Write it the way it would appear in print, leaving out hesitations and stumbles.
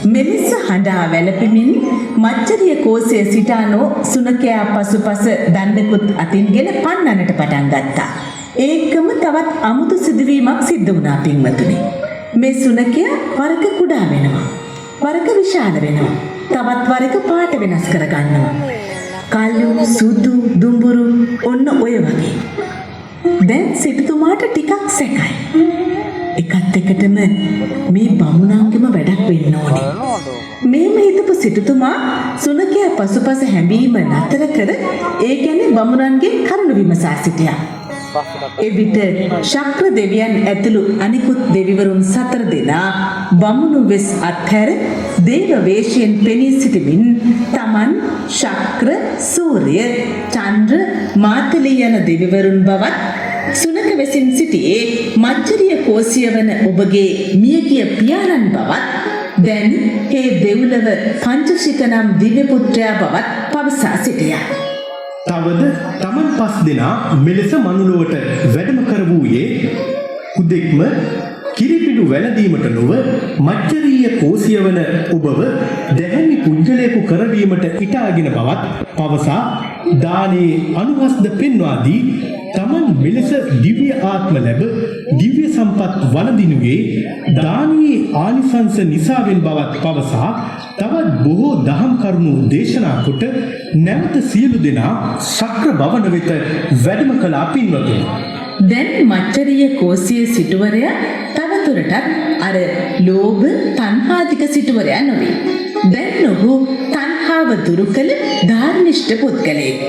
මෙලෙස හඬා වැළපෙමින් මච්චරිය කෝසයේ සිටානෝ සුනකයා පසුපස දණ්ඩකුත් අතින්ගෙන පන්නන්නට පටන් ගත්තා. ඒකම තවත් අමුතු සිදුවීමක් සිද්ධ වුණා පින්වතුනි. මේ සුනකයා වරක කුඩා වෙනවා. වරක විශාල වෙනවා. තවත් වරක පාට වෙනස් කර ගන්නවා. කළු, සුදු, දුඹුරු ඔන්න ඔය වගේ. දැන් සිටුතුමාට ටිකක් සැකයි. එකත් එකටම මේ බමුණන්ගේම වැඩක් වෙන්න ඕනේ. මේම හිතපු සිටුතුමා සුනකයා පසුපස හැඹීම නතර කර ඒ ගැන බමුණන්ගෙන් කරුණු විමසා සිටියා. එවිට ශක්‍ර දෙවියන් ඇතුළු අනිකුත් දෙවිවරුන් 4 දෙනා බමුණු වෙස් අත්හැර දේව වේශයෙන් පෙනී සිටමින් තමන් ශක්‍ර, සූර්ය, චන්ද්‍ර, මාතලී යන දෙවිවරුන් බවත් සුනක වෙසින් සිටියේ මච්චරිය කෝසිය වන ඔබගේ මියගිය පියාණන් බවත් දැන් හේ දෙව්ලොව පංචශික නම් දිව්‍ය පුත්‍රයා බවත් පවසා සිටියා. තවද තමන් 5 දෙනා මෙලෙස මනුලොවට වැඩම කරවූයේ කුදෙක්ම කිරිපිඩු වැළඳීමට නොව මච්චරීය කෝසිය වන ඔබව දැහැමි පුද්ගලයෙකු කරවීමට ඉටාගෙන බවත් පවසා දානයේ අනුහස්ද පෙන්වා දී තමන් මෙලෙස දිව්‍ය ආත්ම ලැබ දිව්‍ය සම්පත් වළඳිනුයේ දානයේ ආනිසංස නිසාවෙන් බවත් පවසා තවත් බොහෝ දහම් කරුණු දේශනා කොට නැවත සියලු දෙනා ශක්‍ර භවන වෙත වැඩම කළා පින්වතුනි. දැන් මච්චරිය කෝසිය සිටුවරයා තවදුරටත් අර ලෝභ තණ්හාදික සිටුවරයා නොවේ. දැන් ඔහු තණ්හාව දුරු කළ ධාර්මිෂ්ඨ පුද්ගලයෙක්.